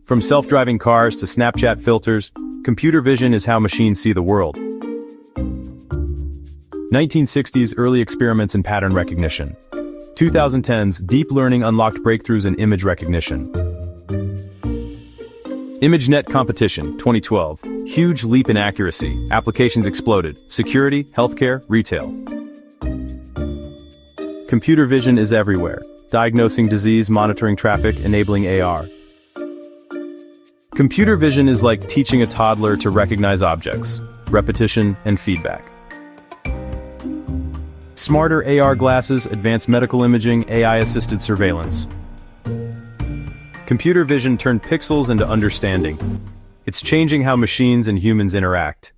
From self-driving cars to Snapchat filters, computer vision is how machines see the world. 1960s early experiments in pattern recognition. 2010s deep learning unlocked breakthroughs in image recognition. ImageNet competition, 2012. Huge leap in accuracy. Applications exploded. Security, healthcare, retail. Computer vision is everywhere. Diagnosing disease, monitoring traffic, enabling AR. Computer vision is like teaching a toddler to recognize objects, repetition, and feedback. Smarter AR glasses, advanced medical imaging, AI-assisted surveillance. Computer vision turned pixels into understanding. It's changing how machines and humans interact.